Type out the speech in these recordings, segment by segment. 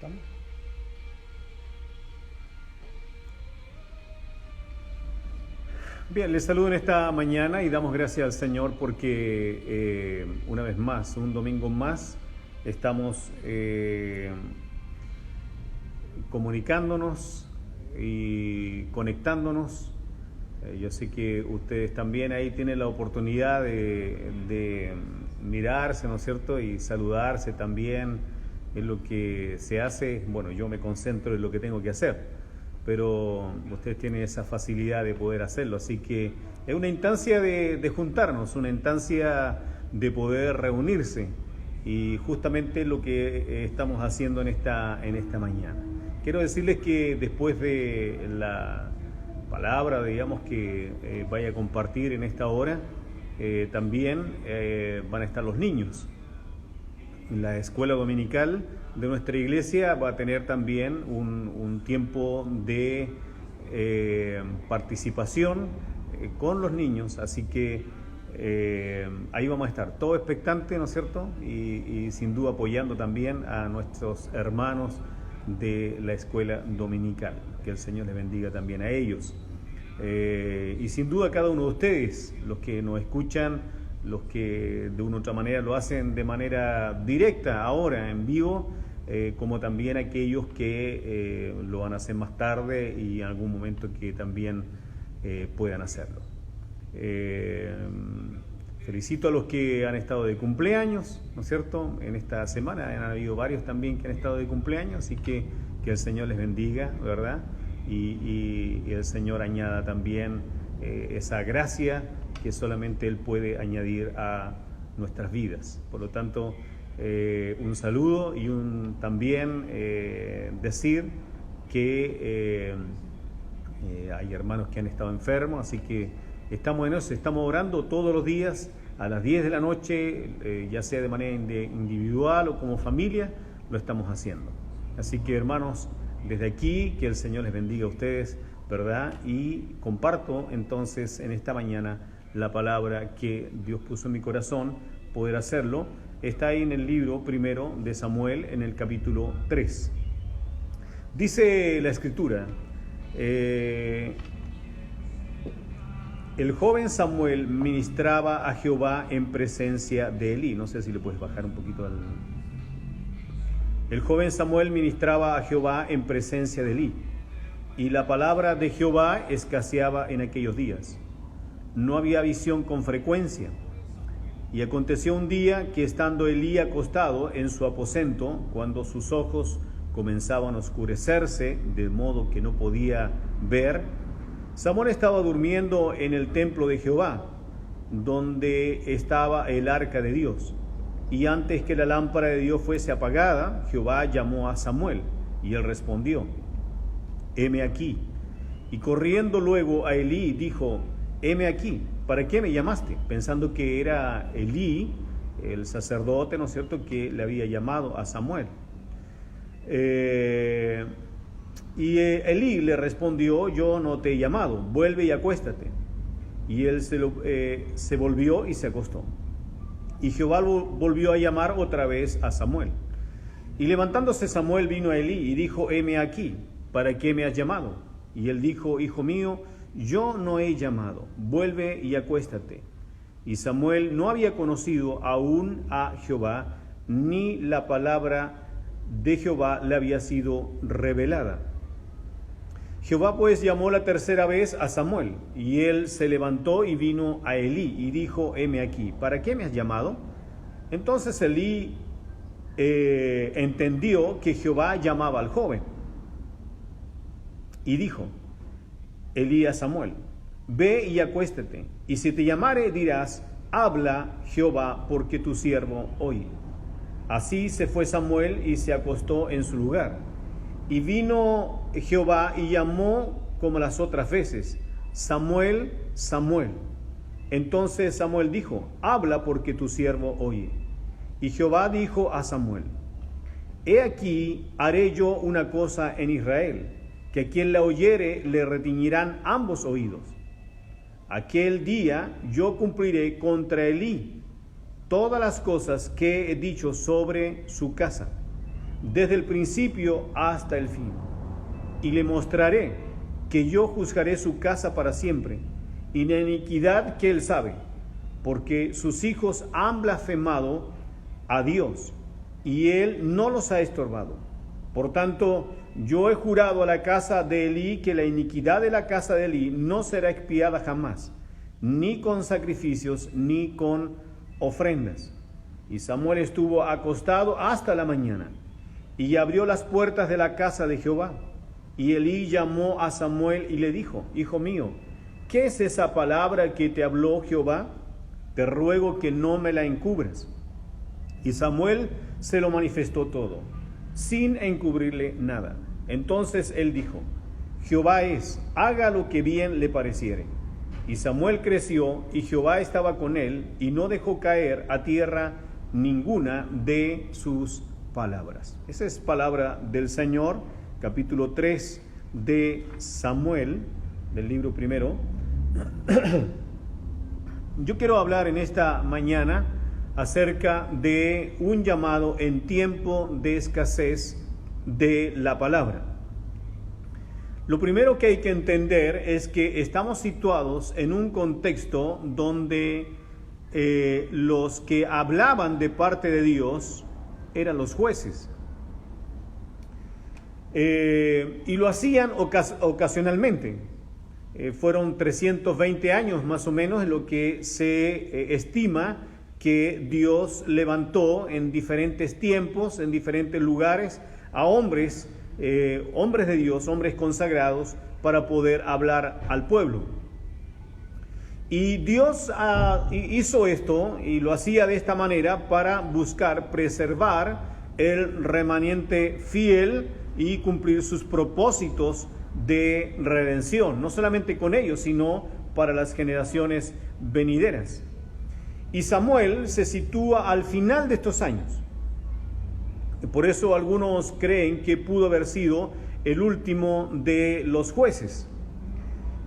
estamos. Bien, les saludo en esta mañana y damos gracias al Señor porque una vez más, un domingo más, estamos comunicándonos y conectándonos. Yo sé que ustedes también ahí tienen la oportunidad de mirarse, ¿no es cierto? Y saludarse también en lo que se hace. Bueno, yo me concentro en lo que tengo que hacer, pero ustedes tienen esa facilidad de poder hacerlo. Así que es una instancia de juntarnos, una instancia de poder reunirse. Y justamente lo que estamos haciendo en esta mañana. Quiero decirles que después de la palabra, digamos, que vaya a compartir en esta hora, también van a estar los niños. La escuela dominical de nuestra iglesia va a tener también un tiempo de participación con los niños, así que ahí vamos a estar todos expectantes, ¿no es cierto? Y sin duda apoyando también a nuestros hermanos de la escuela dominical. Que el Señor les bendiga también a ellos. Y sin duda cada uno de ustedes, los que nos escuchan, los que de una u otra manera lo hacen de manera directa ahora en vivo, como también aquellos que lo van a hacer más tarde y en algún momento que también puedan hacerlo. Felicito a los que han estado de cumpleaños, ¿no es cierto? En esta semana han habido varios también que han estado de cumpleaños, así que el Señor les bendiga, ¿verdad? Y el Señor añada también esa gracia que solamente Él puede añadir a nuestras vidas. Por lo tanto, un saludo y también decir que hay hermanos que han estado enfermos, así que estamos en eso, estamos orando todos los días a las 10 de la noche, ya sea de manera individual o como familia, lo estamos haciendo. Así que hermanos, desde aquí, que el Señor les bendiga a ustedes, ¿verdad? Y comparto entonces en esta mañana la palabra que Dios puso en mi corazón, poder hacerlo. Está ahí en el libro primero de Samuel, en el capítulo 3. Dice la Escritura, el joven Samuel ministraba a Jehová en presencia de Elí. No sé si le puedes bajar un poquito al... El joven Samuel ministraba a Jehová en presencia de Elí, y la palabra de Jehová escaseaba en aquellos días. No había visión con frecuencia. Y aconteció un día que estando Elí acostado en su aposento, cuando sus ojos comenzaban a oscurecerse, de modo que no podía ver, Samuel estaba durmiendo en el templo de Jehová, donde estaba el arca de Dios. Y antes que la lámpara de Dios fuese apagada, Jehová llamó a Samuel, y él respondió, heme aquí. Y corriendo luego a Elí, dijo, heme aquí, ¿para qué me llamaste? Pensando que era Elí, el sacerdote, ¿no es cierto?, que le había llamado a Samuel. Y Elí le respondió, yo no te he llamado, vuelve y acuéstate. Y él se volvió y se acostó. Y Jehová volvió a llamar otra vez a Samuel. Y levantándose Samuel vino a Elí y dijo, heme aquí, ¿para qué me has llamado? Y él dijo, hijo mío, yo no he llamado, vuelve y acuéstate. Y Samuel no había conocido aún a Jehová, ni la palabra de Jehová le había sido revelada. Jehová pues llamó la tercera vez a Samuel, y él se levantó y vino a Elí, y dijo, heme aquí, ¿para qué me has llamado? Entonces Elí entendió que Jehová llamaba al joven, y dijo Elí a Samuel, ve y acuéstate, y si te llamare dirás, habla Jehová, porque tu siervo oye. Así se fue Samuel y se acostó en su lugar. Y vino Jehová y llamó como las otras veces, Samuel, Samuel. Entonces Samuel dijo, habla porque tu siervo oye. Y Jehová dijo a Samuel, he aquí haré yo una cosa en Israel, que a quien la oyere le retiñirán ambos oídos. Aquel día yo cumpliré contra Elí todas las cosas que he dicho sobre su casa. desde el principio hasta el fin. Y le mostraré que yo juzgaré su casa para siempre, y la iniquidad que él sabe, porque sus hijos han blasfemado a Dios, y él no los ha estorbado. Por tanto, yo he jurado a la casa de Elí que la iniquidad de la casa de Elí no será expiada jamás, ni con sacrificios, ni con ofrendas. Y Samuel estuvo acostado hasta la mañana, y abrió las puertas de la casa de Jehová. Y Elí llamó a Samuel y le dijo: Hijo mío, ¿qué es esa palabra que te habló Jehová? Te ruego que no me la encubras. Y Samuel se lo manifestó todo, sin encubrirle nada. Entonces él dijo: Jehová es, haga lo que bien le pareciere. Y Samuel creció, y Jehová estaba con él, y no dejó caer a tierra ninguna de sus palabras. Esa es palabra del Señor, capítulo 3 de Samuel, del libro primero. Yo quiero hablar en esta mañana acerca de un llamado en tiempo de escasez de la palabra. Lo primero que hay que entender es que estamos situados en un contexto donde los que hablaban de parte de Dios eran los jueces. Y lo hacían ocasionalmente. Fueron 320 años más o menos en lo que se estima que Dios levantó en diferentes tiempos, en diferentes lugares, a hombres de Dios, hombres consagrados, para poder hablar al pueblo. Y Dios hizo esto y lo hacía de esta manera para buscar preservar el remanente fiel y cumplir sus propósitos de redención, no solamente con ellos, sino para las generaciones venideras. Y Samuel se sitúa al final de estos años. Por eso algunos creen que pudo haber sido el último de los jueces.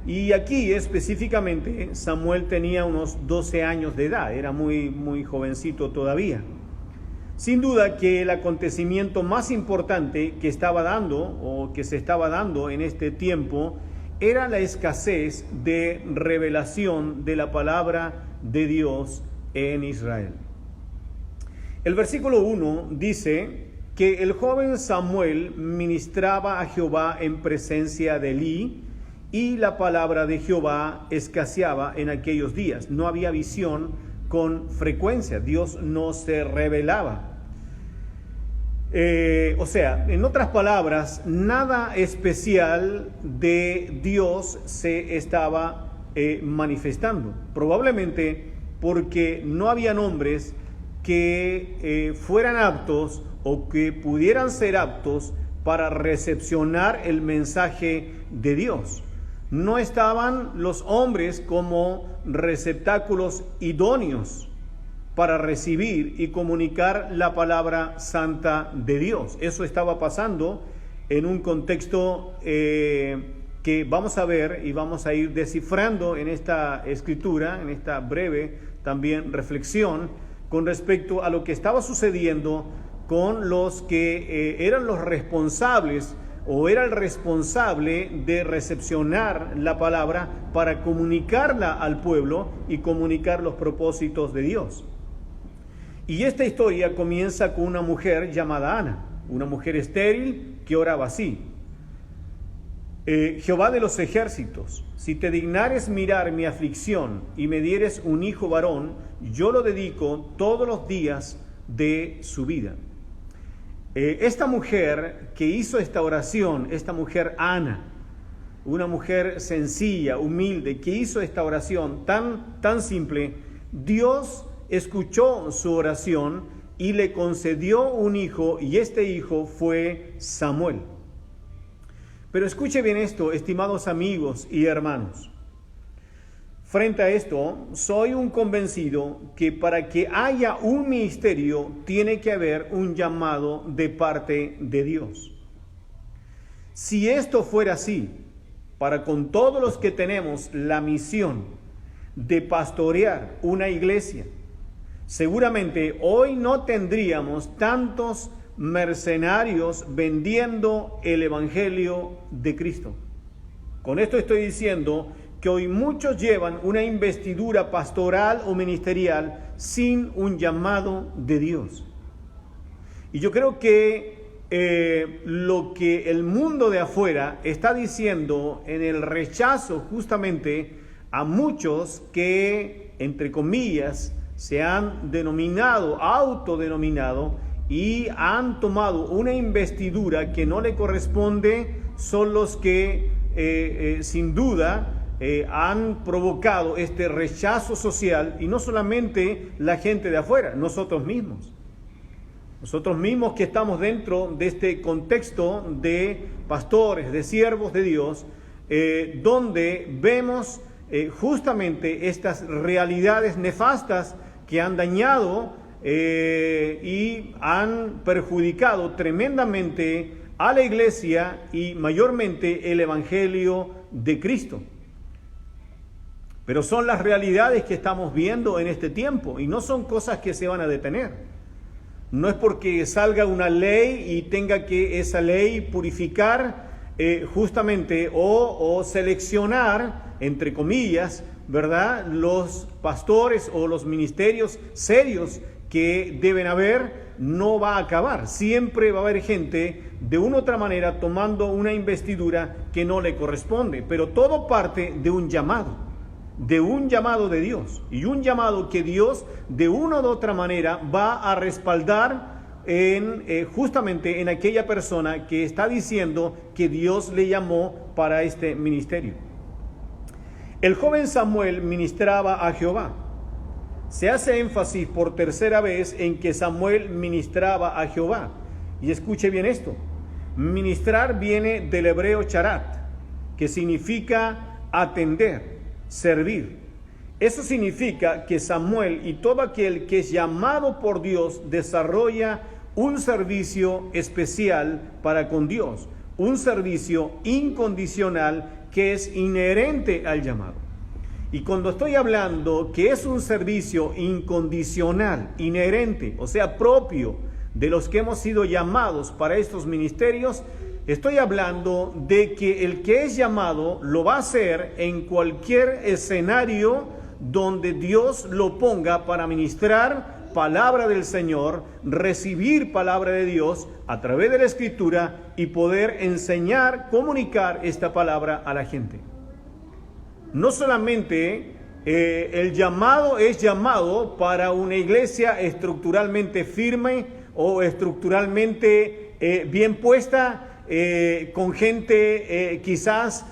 Y aquí específicamente Samuel tenía unos 12 años de edad, era muy jovencito todavía. Sin duda que el acontecimiento más importante que estaba dando o que se estaba dando en este tiempo era la escasez de revelación de la palabra de Dios en Israel. El versículo 1 dice que el joven Samuel ministraba a Jehová en presencia de Elí, y la palabra de Jehová escaseaba en aquellos días. No había visión con frecuencia, Dios no se revelaba. En otras palabras, nada especial de Dios se estaba manifestando. Probablemente porque no habían hombres que fueran aptos o que pudieran ser aptos para recepcionar el mensaje de Dios. No estaban los hombres como receptáculos idóneos para recibir y comunicar la palabra santa de Dios. Eso estaba pasando en un contexto que vamos a ver y vamos a ir descifrando en esta escritura, en esta breve también reflexión con respecto a lo que estaba sucediendo con los que eran los responsables o era el responsable de recepcionar la palabra para comunicarla al pueblo y comunicar los propósitos de Dios. Y esta historia comienza con una mujer llamada Ana, una mujer estéril que oraba así: Jehová de los ejércitos, si te dignares mirar mi aflicción y me dieres un hijo varón, yo lo dedico todos los días de su vida. Esta mujer que hizo esta oración, esta mujer Ana, una mujer sencilla, humilde, que hizo esta oración tan simple, Dios escuchó su oración y le concedió un hijo, y este hijo fue Samuel. Pero escuche bien esto, estimados amigos y hermanos. Frente a esto, soy un convencido que para que haya un ministerio tiene que haber un llamado de parte de Dios. Si esto fuera así, para con todos los que tenemos la misión de pastorear una iglesia, seguramente hoy no tendríamos tantos mercenarios vendiendo el evangelio de Cristo. Con esto estoy diciendo que hoy muchos llevan una investidura pastoral o ministerial sin un llamado de Dios. Y yo creo que lo que el mundo de afuera está diciendo en el rechazo justamente a muchos que, entre comillas, se han denominado, autodenominado y han tomado una investidura que no le corresponde, son los que sin duda han provocado este rechazo social, y no solamente la gente de afuera, nosotros mismos que estamos dentro de este contexto de pastores, de siervos de Dios, donde vemos justamente estas realidades nefastas que han dañado y han perjudicado tremendamente a la iglesia y mayormente el evangelio de Cristo. Pero son las realidades que estamos viendo en este tiempo y no son cosas que se van a detener. No es porque salga una ley y tenga que esa ley purificar justamente o seleccionar, entre comillas, ¿verdad?, los pastores o los ministerios serios que deben haber. No va a acabar. Siempre va a haber gente de una u otra manera tomando una investidura que no le corresponde, pero todo parte de un llamado de Dios, y un llamado que Dios de una u otra manera va a respaldar justamente en aquella persona que está diciendo que Dios le llamó para este ministerio. El joven Samuel ministraba a Jehová. Se hace énfasis por tercera vez en que Samuel ministraba a Jehová. Y escuche bien esto. Ministrar viene del hebreo charat, que significa atender, servir. Eso significa que Samuel y todo aquel que es llamado por Dios desarrolla un servicio especial para con Dios, un servicio incondicional que es inherente al llamado. Y cuando estoy hablando que es un servicio incondicional, inherente, o sea, propio de los que hemos sido llamados para estos ministerios, estoy hablando de que el que es llamado lo va a hacer en cualquier escenario donde Dios lo ponga para ministrar palabra del Señor, recibir palabra de Dios a través de la Escritura y poder enseñar, comunicar esta palabra a la gente. No solamente el llamado es llamado para una iglesia estructuralmente firme o estructuralmente bien puesta, con gente quizás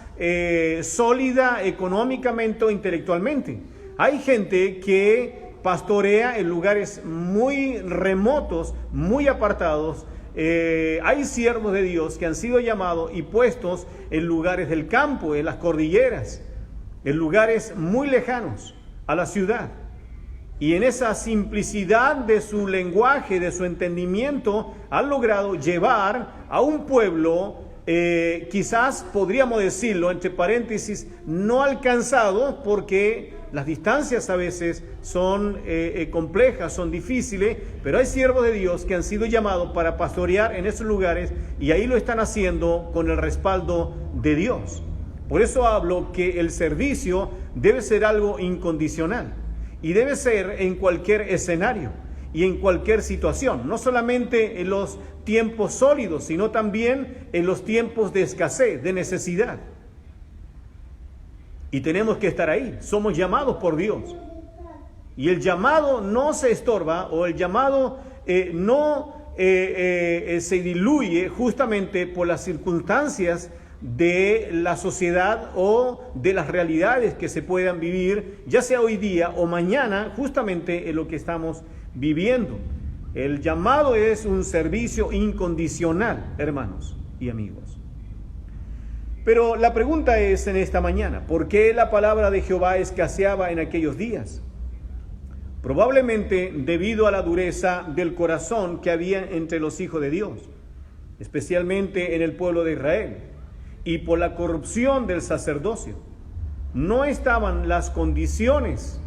sólida económicamente o intelectualmente. Hay gente que pastorea en lugares muy remotos, muy apartados. Hay siervos de Dios que han sido llamados y puestos en lugares del campo, en las cordilleras, en lugares muy lejanos a la ciudad. Y en esa simplicidad de su lenguaje, de su entendimiento, han logrado llevar a un pueblo, quizás podríamos decirlo, entre paréntesis, no alcanzado, porque las distancias a veces son complejas, son difíciles, pero hay siervos de Dios que han sido llamados para pastorear en esos lugares y ahí lo están haciendo con el respaldo de Dios. Por eso hablo que el servicio debe ser algo incondicional y debe ser en cualquier escenario y en cualquier situación, no solamente en los tiempos sólidos, sino también en los tiempos de escasez, de necesidad. Y tenemos que estar ahí, somos llamados por Dios. Y el llamado no se estorba, o el llamado no se diluye justamente por las circunstancias de la sociedad o de las realidades que se puedan vivir, ya sea hoy día o mañana, justamente en lo que estamos viviendo. El llamado es un servicio incondicional, hermanos y amigos. Pero la pregunta es en esta mañana, ¿por qué la palabra de Jehová escaseaba en aquellos días? Probablemente debido a la dureza del corazón que había entre los hijos de Dios, especialmente en el pueblo de Israel, y por la corrupción del sacerdocio. No estaban las condiciones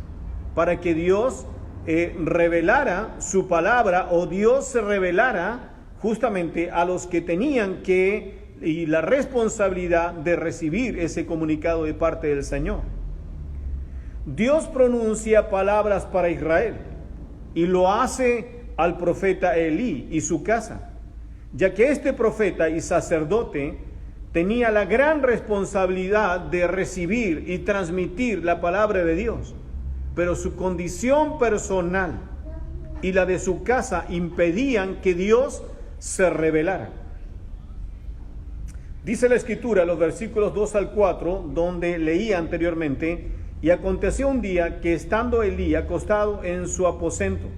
para que Dios revelara su palabra, o Dios se revelara justamente a los que tenían y la responsabilidad de recibir ese comunicado de parte del Señor. Dios pronuncia palabras para Israel y lo hace al profeta Elí y su casa, ya que este profeta y sacerdote tenía la gran responsabilidad de recibir y transmitir la palabra de Dios, pero su condición personal y la de su casa impedían que Dios se revelara. Dice la Escritura, los versículos 2 al 4, donde leía anteriormente: y aconteció un día que estando Elí acostado en su aposento,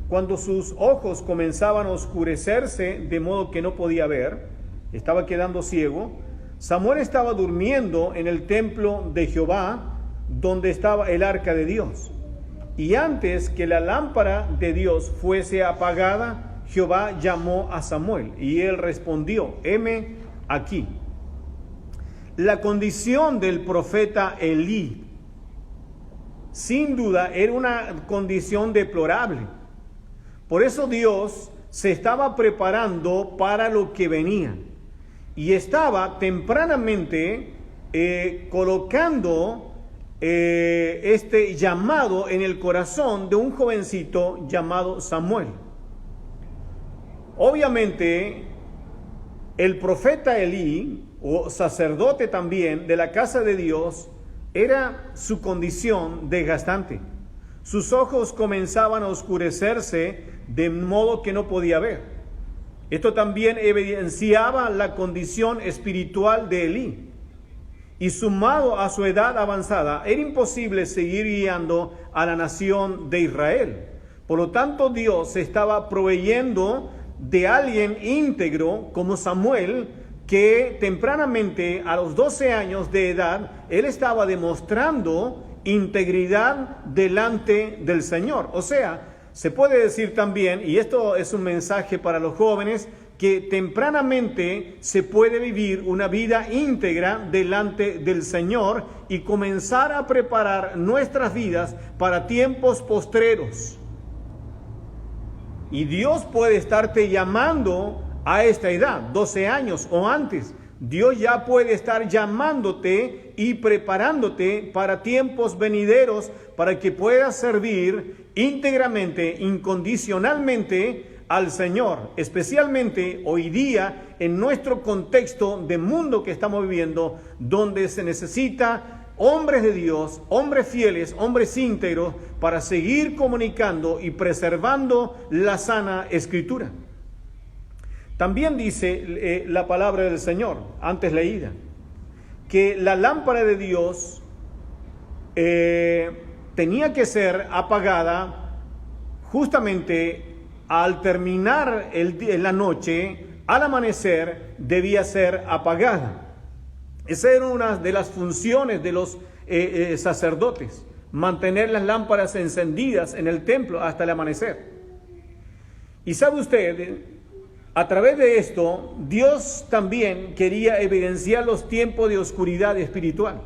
cuando sus ojos comenzaban a oscurecerse de modo que no podía ver, estaba quedando ciego, Samuel estaba durmiendo en el templo de Jehová, donde estaba el arca de Dios. Y antes que la lámpara de Dios fuese apagada, Jehová llamó a Samuel, y él respondió: heme aquí. La condición del profeta Elí, sin duda, era una condición deplorable. Por eso Dios se estaba preparando para lo que venía y estaba tempranamente colocando este llamado en el corazón de un jovencito llamado Samuel. Obviamente, el profeta Elí, o sacerdote también de la casa de Dios, era su condición desgastante. Sus ojos comenzaban a oscurecerse de modo que no podía ver. Esto también evidenciaba la condición espiritual de Elí. Y sumado a su edad avanzada, era imposible seguir guiando a la nación de Israel. Por lo tanto, Dios estaba proveyendo de alguien íntegro como Samuel, que tempranamente, a los 12 años de edad, él estaba demostrando integridad delante del Señor. O sea, se puede decir también, y esto es un mensaje para los jóvenes, que tempranamente se puede vivir una vida íntegra delante del Señor y comenzar a preparar nuestras vidas para tiempos postreros. Y Dios puede estarte llamando a esta edad, 12 años o antes. Dios ya puede estar llamándote y preparándote para tiempos venideros, para que puedas servir íntegramente, incondicionalmente al Señor, especialmente hoy día en nuestro contexto de mundo que estamos viviendo, donde se necesita hombres de Dios, hombres fieles, hombres íntegros, para seguir comunicando y preservando la sana Escritura. También dice la palabra del Señor, antes leída, que la lámpara de Dios tenía que ser apagada justamente al terminar la noche, al amanecer, debía ser apagada. Esa era una de las funciones de los sacerdotes, mantener las lámparas encendidas en el templo hasta el amanecer. Y sabe usted, a través de esto, Dios también quería evidenciar los tiempos de oscuridad espiritual,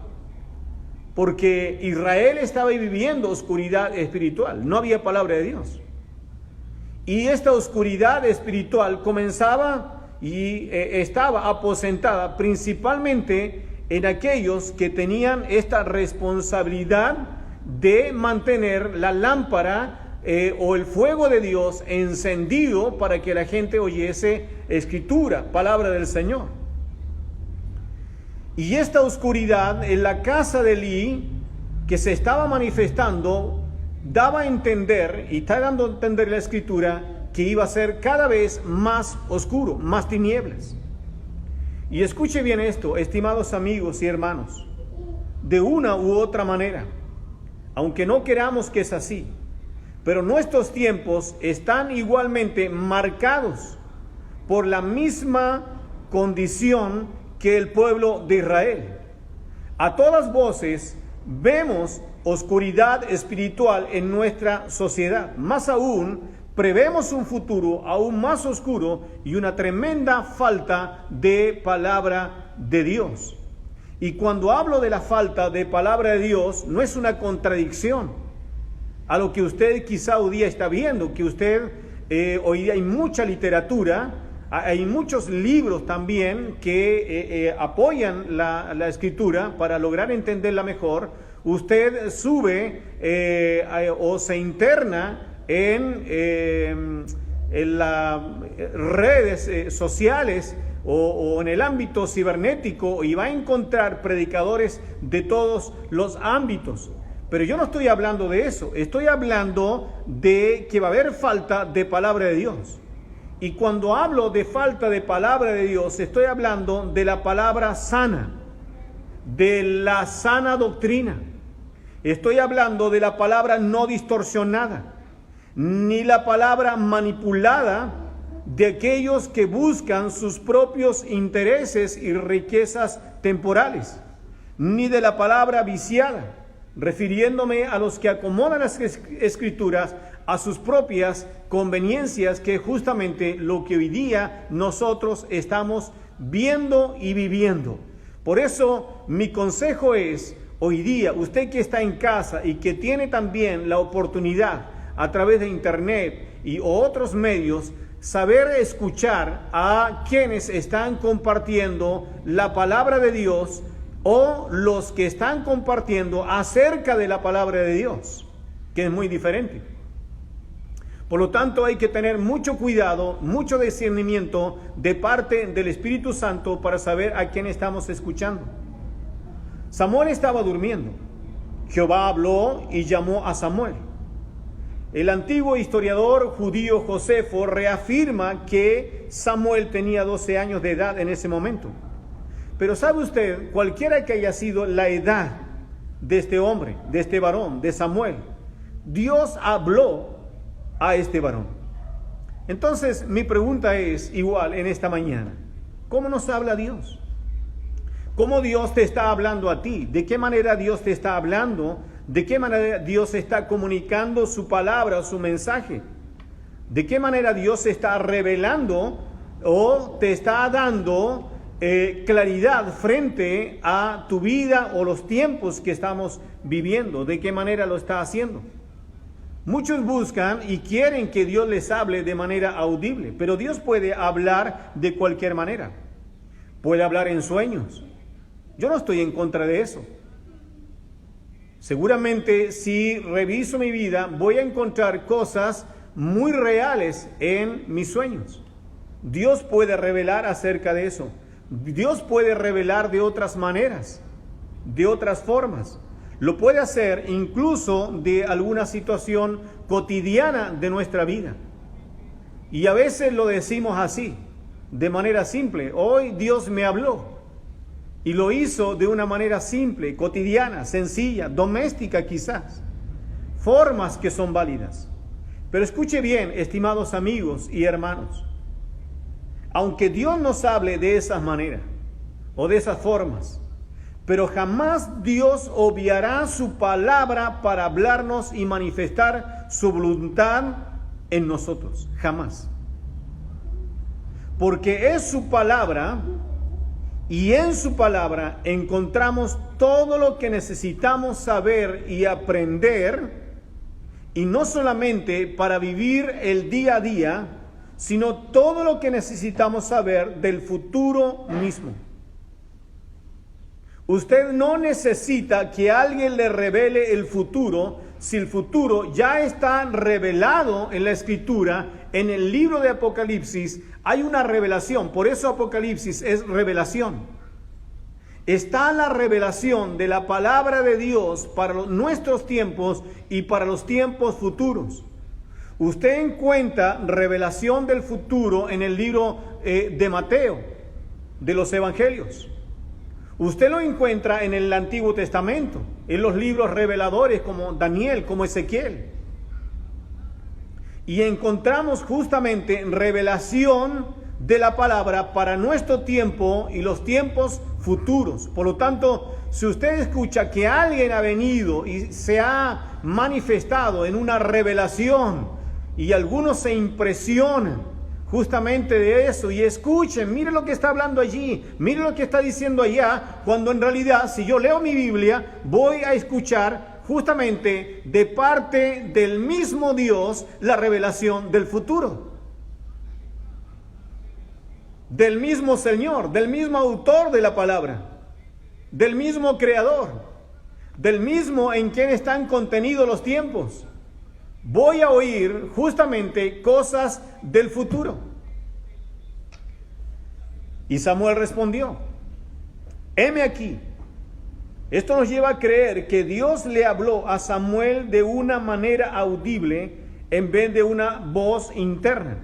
porque Israel estaba viviendo oscuridad espiritual, no había palabra de Dios. Y esta oscuridad espiritual comenzaba y estaba aposentada principalmente en aquellos que tenían esta responsabilidad de mantener la lámpara o el fuego de Dios encendido para que la gente oyese Escritura, palabra del Señor. Y esta oscuridad en la casa de Elí, que se estaba manifestando, daba a entender, y está dando a entender la Escritura, que iba a ser cada vez más oscuro, más tinieblas. Y escuche bien esto, estimados amigos y hermanos, de una u otra manera, aunque no queramos que es así, pero nuestros tiempos están igualmente marcados por la misma condición que el pueblo de Israel. A todas voces vemos oscuridad espiritual en nuestra sociedad. Más aún, prevemos un futuro aún más oscuro y una tremenda falta de palabra de Dios. Y cuando hablo de la falta de palabra de Dios, no es una contradicción a lo que usted quizá hoy día está viendo, que usted Hoy día hay mucha literatura, hay muchos libros también que apoyan la escritura para lograr entenderla mejor. Usted sube o se interna en las redes sociales o en el ámbito cibernético y va a encontrar predicadores de todos los ámbitos. Pero yo no estoy hablando de eso, estoy hablando de que va a haber falta de palabra de Dios. Y cuando hablo de falta de palabra de Dios, estoy hablando de la palabra sana, de la sana doctrina. Estoy hablando de la palabra no distorsionada, ni la palabra manipulada de aquellos que buscan sus propios intereses y riquezas temporales, ni de la palabra viciada, refiriéndome a los que acomodan las escrituras a sus propias conveniencias, que es justamente lo que hoy día nosotros estamos viendo y viviendo. Por eso mi consejo es, hoy día, usted que está en casa y que tiene también la oportunidad a través de internet y otros medios, saber escuchar a quienes están compartiendo la palabra de Dios o los que están compartiendo acerca de la palabra de Dios, que es muy diferente. Por lo tanto, hay que tener mucho cuidado, mucho discernimiento de parte del Espíritu Santo para saber a quién estamos escuchando. Samuel estaba durmiendo. Jehová habló y llamó a Samuel. El antiguo historiador judío Josefo reafirma que Samuel tenía 12 años de edad en ese momento. Pero sabe usted, cualquiera que haya sido la edad de este hombre, de este varón, de Samuel, Dios habló a este varón. Entonces, mi pregunta es igual en esta mañana: ¿cómo nos habla Dios? ¿Cómo Dios te está hablando a ti? ¿De qué manera Dios te está hablando? ¿De qué manera Dios está comunicando su palabra o su mensaje? ¿De qué manera Dios se está revelando o te está dando claridad frente a tu vida o los tiempos que estamos viviendo? ¿De qué manera lo está haciendo? Muchos buscan y quieren que Dios les hable de manera audible, pero Dios puede hablar de cualquier manera. Puede hablar en sueños. Yo no estoy en contra de eso. Seguramente si reviso mi vida voy a encontrar cosas muy reales en mis sueños. Dios puede revelar acerca de eso. Dios puede revelar de otras maneras, de otras formas. Lo puede hacer incluso de alguna situación cotidiana de nuestra vida. Y a veces lo decimos así, de manera simple: hoy Dios me habló. Y lo hizo de una manera simple, cotidiana, sencilla, doméstica quizás. Formas que son válidas. Pero escuche bien, estimados amigos y hermanos. Aunque Dios nos hable de esas maneras o de esas formas, pero jamás Dios obviará su palabra para hablarnos y manifestar su voluntad en nosotros. Jamás. Porque es su palabra. Y en su palabra encontramos todo lo que necesitamos saber y aprender, y no solamente para vivir el día a día, sino todo lo que necesitamos saber del futuro mismo. Usted no necesita que alguien le revele el futuro, si el futuro ya está revelado en la Escritura. En el libro de Apocalipsis hay una revelación, por eso Apocalipsis es revelación. Está la revelación de la palabra de Dios para nuestros tiempos y para los tiempos futuros. Usted encuentra revelación del futuro en el libro de Mateo, de los Evangelios. Usted lo encuentra en el Antiguo Testamento, en los libros reveladores como Daniel, como Ezequiel. Y encontramos justamente revelación de la palabra para nuestro tiempo y los tiempos futuros. Por lo tanto, si usted escucha que alguien ha venido y se ha manifestado en una revelación y algunos se impresionan justamente de eso y escuchen, mire lo que está hablando allí, mire lo que está diciendo allá, cuando en realidad si yo leo mi Biblia voy a escuchar justamente de parte del mismo Dios la revelación del futuro. Del mismo Señor, del mismo autor de la palabra, del mismo creador, del mismo en quien están contenidos los tiempos. Voy a oír justamente cosas del futuro. Y Samuel respondió: heme aquí. Esto nos lleva a creer que Dios le habló a Samuel de una manera audible en vez de una voz interna.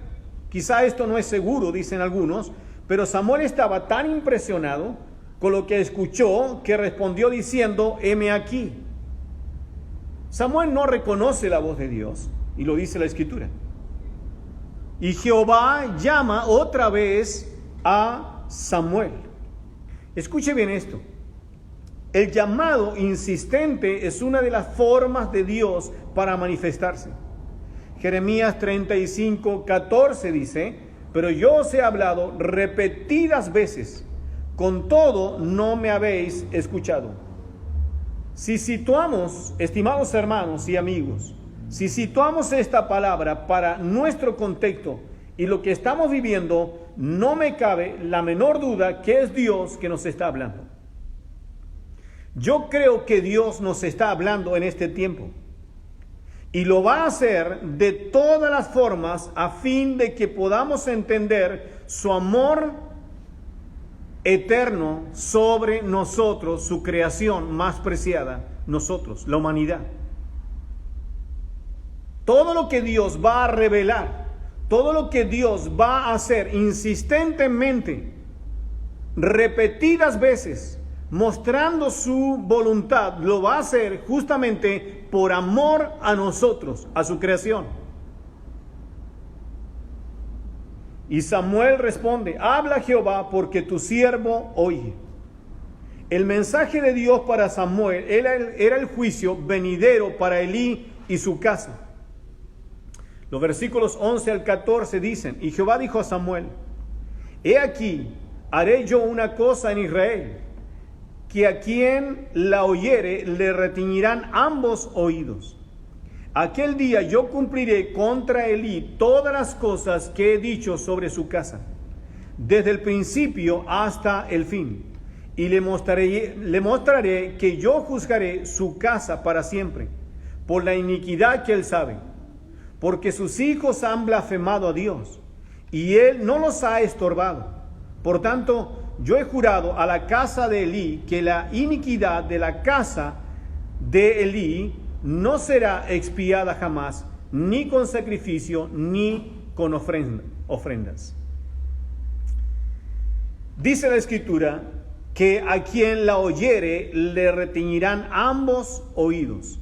Quizá esto no es seguro, dicen algunos, pero Samuel estaba tan impresionado con lo que escuchó que respondió diciendo: heme aquí. Samuel no reconoce la voz de Dios, y lo dice la Escritura. Y Jehová llama otra vez a Samuel. Escuche bien esto. El llamado insistente es una de las formas de Dios para manifestarse. Jeremías 35:14 dice: pero yo os he hablado repetidas veces, con todo no me habéis escuchado. Si situamos, estimados hermanos y amigos, si situamos esta palabra para nuestro contexto y lo que estamos viviendo, no me cabe la menor duda que es Dios que nos está hablando. Yo creo que Dios nos está hablando en este tiempo y lo va a hacer de todas las formas a fin de que podamos entender su amor eterno sobre nosotros, su creación más preciada, nosotros, la humanidad. Todo lo que Dios va a revelar, todo lo que Dios va a hacer insistentemente, repetidas veces, mostrando su voluntad, lo va a hacer justamente por amor a nosotros, a su creación. Y Samuel responde: habla Jehová, porque tu siervo oye. El mensaje de Dios para Samuel era el juicio venidero para Elí y su casa. Los versículos 11 al 14 dicen: y Jehová dijo a Samuel: he aquí, haré yo una cosa en Israel, que a quien la oyere le retiñirán ambos oídos. Aquel día yo cumpliré contra Elí todas las cosas que he dicho sobre su casa, desde el principio hasta el fin, y le mostraré que yo juzgaré su casa para siempre, por la iniquidad que él sabe, porque sus hijos han blasfemado a Dios, y él no los ha estorbado. Por tanto, yo he jurado a la casa de Elí que la iniquidad de la casa de Elí no será expiada jamás, ni con sacrificio, ni con ofrendas. Dice la Escritura que a quien la oyere le retiñirán ambos oídos.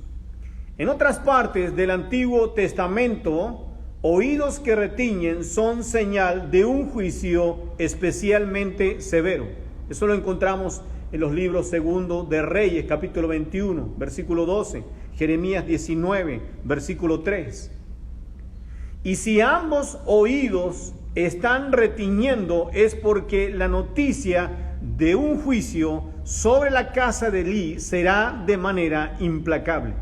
En otras partes del Antiguo Testamento, oídos que retiñen son señal de un juicio especialmente severo. Eso lo encontramos en los libros segundo de Reyes, capítulo 21, versículo 12, Jeremías 19, versículo 3. Y si ambos oídos están retiñendo, es porque la noticia de un juicio sobre la casa de Elí será de manera implacable.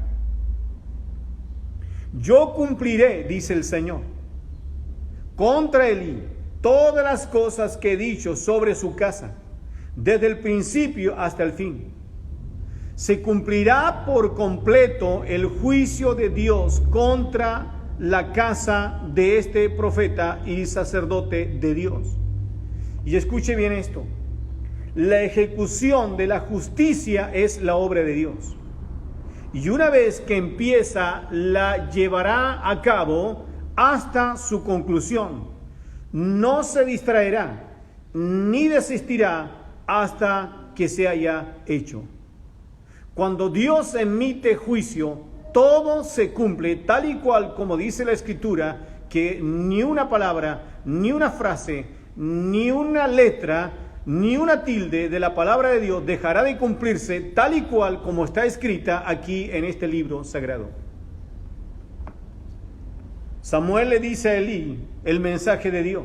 Yo cumpliré, dice el Señor, contra Elí todas las cosas que he dicho sobre su casa, desde el principio hasta el fin. Se cumplirá por completo el juicio de Dios contra la casa de este profeta y sacerdote de Dios. Y escuche bien esto: la ejecución de la justicia es la obra de Dios. Y una vez que empieza, la llevará a cabo hasta su conclusión. No se distraerá ni desistirá hasta que se haya hecho. Cuando Dios emite juicio, todo se cumple tal y cual como dice la Escritura, que ni una palabra, ni una frase, ni una letra, ni una tilde de la palabra de Dios dejará de cumplirse tal y cual como está escrita aquí en este libro sagrado. Samuel le dice a Elí el mensaje de Dios,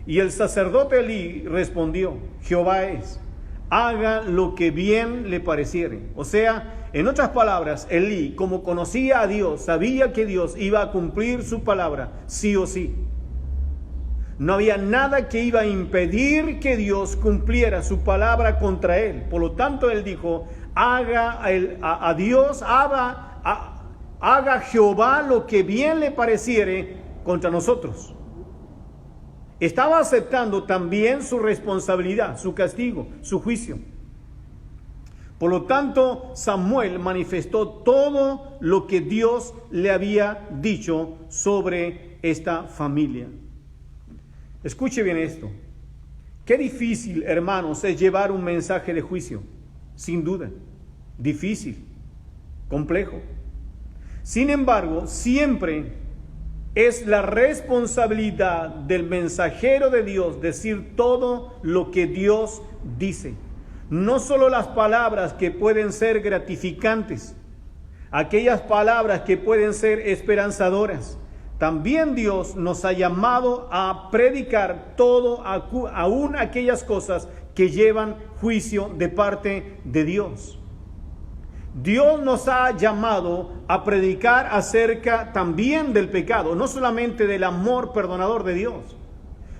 y el sacerdote Elí respondió: Jehová es, haga lo que bien le pareciere. O sea, en otras palabras, Elí, como conocía a Dios, sabía que Dios iba a cumplir su palabra, sí o sí. No había nada que iba a impedir que Dios cumpliera su palabra contra él. Por lo tanto, él dijo, haga Jehová lo que bien le pareciere contra nosotros. Estaba aceptando también su responsabilidad, su castigo, su juicio. Por lo tanto, Samuel manifestó todo lo que Dios le había dicho sobre esta familia. Escuche bien esto. Qué difícil, hermanos, es llevar un mensaje de juicio. Sin duda. Difícil. Complejo. Sin embargo, siempre es la responsabilidad del mensajero de Dios decir todo lo que Dios dice. No solo las palabras que pueden ser gratificantes, aquellas palabras que pueden ser esperanzadoras. También Dios nos ha llamado a predicar todo, aún aquellas cosas que llevan juicio de parte de Dios. Dios nos ha llamado a predicar acerca también del pecado, no solamente del amor perdonador de Dios,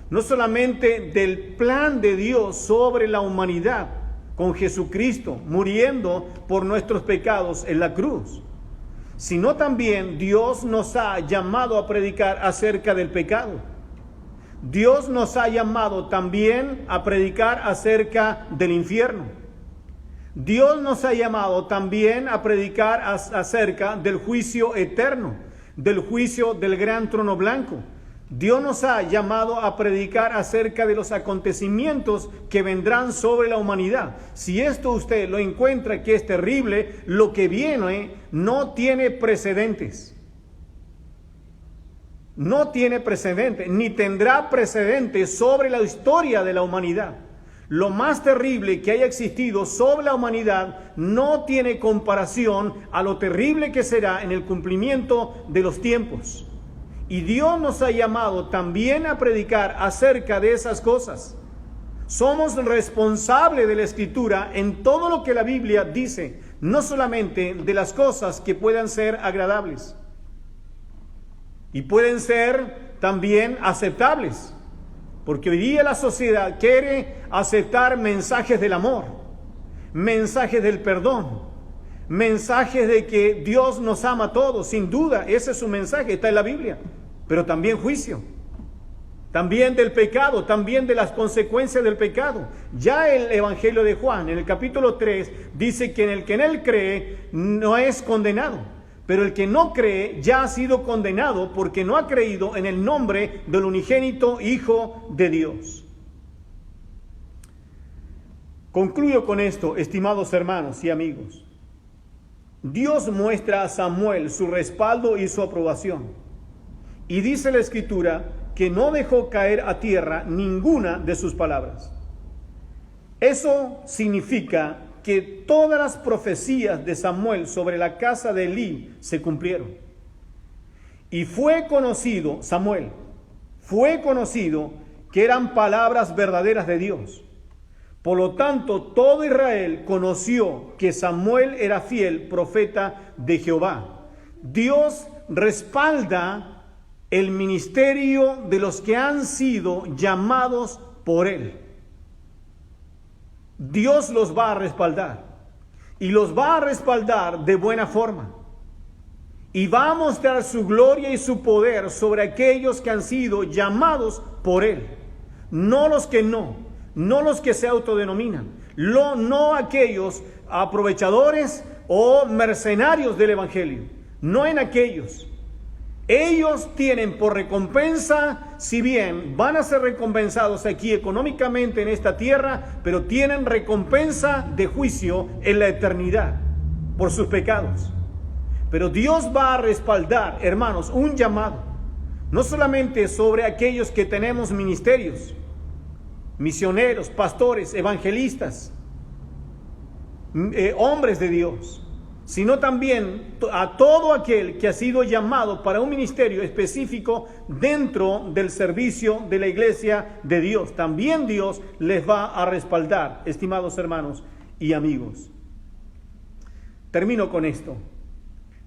no solamente del plan de Dios sobre la humanidad con Jesucristo muriendo por nuestros pecados en la cruz, sino también Dios nos ha llamado a predicar acerca del pecado. Dios nos ha llamado también a predicar acerca del infierno. Dios nos ha llamado también a predicar acerca del juicio eterno, del juicio del gran trono blanco. Dios nos ha llamado a predicar acerca de los acontecimientos que vendrán sobre la humanidad. Si esto usted lo encuentra que es terrible, lo que viene no tiene precedentes. No tiene precedentes, ni tendrá precedentes sobre la historia de la humanidad. Lo más terrible que haya existido sobre la humanidad no tiene comparación a lo terrible que será en el cumplimiento de los tiempos. Y Dios nos ha llamado también a predicar acerca de esas cosas. Somos responsables de la Escritura en todo lo que la Biblia dice, no solamente de las cosas que puedan ser agradables y pueden ser también aceptables. Porque hoy día la sociedad quiere aceptar mensajes del amor, mensajes del perdón, mensajes de que Dios nos ama a todos. Sin duda, ese es su mensaje, está en la Biblia. Pero también juicio, también del pecado, también de las consecuencias del pecado. Ya el Evangelio de Juan, en el capítulo 3, dice que el que en él cree no es condenado. Pero el que no cree ya ha sido condenado porque no ha creído en el nombre del unigénito Hijo de Dios. Concluyo con esto, estimados hermanos y amigos. Dios muestra a Samuel su respaldo y su aprobación. Y dice la Escritura que no dejó caer a tierra ninguna de sus palabras. Eso significa que todas las profecías de Samuel sobre la casa de Elí se cumplieron. Y fue conocido, Samuel, fue conocido que eran palabras verdaderas de Dios. Por lo tanto, todo Israel conoció que Samuel era fiel profeta de Jehová. Dios respalda el ministerio de los que han sido llamados por él. Dios los va a respaldar y los va a respaldar de buena forma y va a mostrar su gloria y su poder sobre aquellos que han sido llamados por él, no los que no los que se autodenominan, no aquellos aprovechadores o mercenarios del evangelio, no en aquellos. Ellos tienen por recompensa, si bien van a ser recompensados aquí económicamente en esta tierra, pero tienen recompensa de juicio en la eternidad por sus pecados. Pero Dios va a respaldar, hermanos, un llamado, no solamente sobre aquellos que tenemos ministerios, misioneros, pastores, evangelistas, hombres de Dios, sino también a todo aquel que ha sido llamado para un ministerio específico dentro del servicio de la iglesia de Dios. También Dios les va a respaldar, estimados hermanos y amigos. Termino con esto.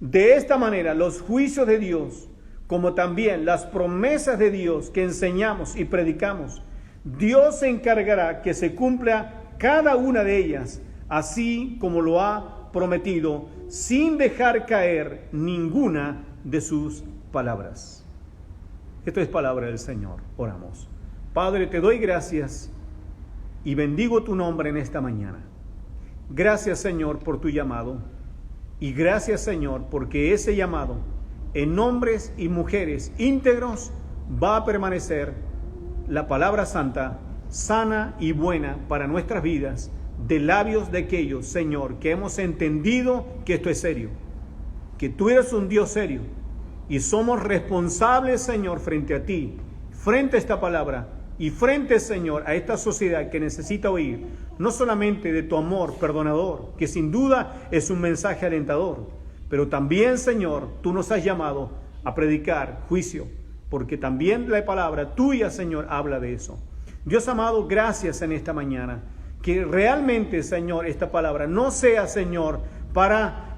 De esta manera, los juicios de Dios, como también las promesas de Dios que enseñamos y predicamos, Dios se encargará que se cumpla cada una de ellas, así como lo ha prometido, sin dejar caer ninguna de sus palabras. Esto es palabra del Señor. Oramos. Padre, te doy gracias y bendigo tu nombre en esta mañana. Gracias, Señor, por tu llamado, y gracias, Señor, porque ese llamado en hombres y mujeres íntegros va a permanecer la palabra santa, sana y buena para nuestras vidas, de labios de aquellos, Señor, que hemos entendido que esto es serio, que tú eres un Dios serio y somos responsables, Señor, frente a ti, frente a esta palabra y frente, Señor, a esta sociedad que necesita oír no solamente de tu amor perdonador, que sin duda es un mensaje alentador, pero también, Señor, tú nos has llamado a predicar juicio, porque también la palabra tuya, Señor, habla de eso. Dios amado, gracias en esta mañana, que realmente, Señor, esta palabra no sea, Señor, para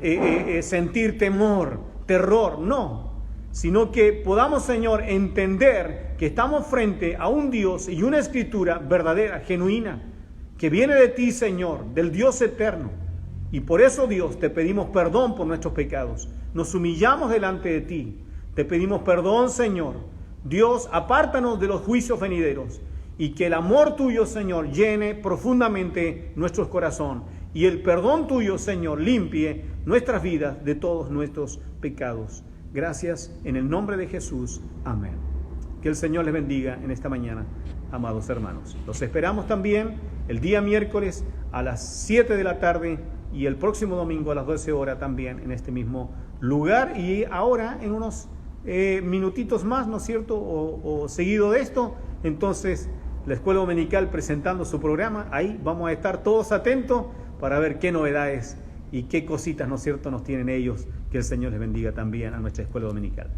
sentir temor, terror, no, sino que podamos, Señor, entender que estamos frente a un Dios y una escritura verdadera, genuina, que viene de ti, Señor, del Dios eterno. Y por eso, Dios, te pedimos perdón por nuestros pecados. Nos humillamos delante de ti. Te pedimos perdón, Señor. Dios, apártanos de los juicios venideros y que el amor tuyo, Señor, llene profundamente nuestros corazones y el perdón tuyo, Señor, limpie nuestras vidas de todos nuestros pecados. Gracias en el nombre de Jesús. Amén. Que el Señor les bendiga en esta mañana, amados hermanos. Los esperamos también el día miércoles a las 7 de la tarde y el próximo domingo a las 12 horas también en este mismo lugar. Y ahora en unos minutitos más, ¿no es cierto? O seguido de esto, entonces la Escuela Dominical presentando su programa. Ahí vamos a estar todos atentos para ver qué novedades y qué cositas, ¿no es cierto?, nos tienen ellos. Que el Señor les bendiga también a nuestra Escuela Dominical.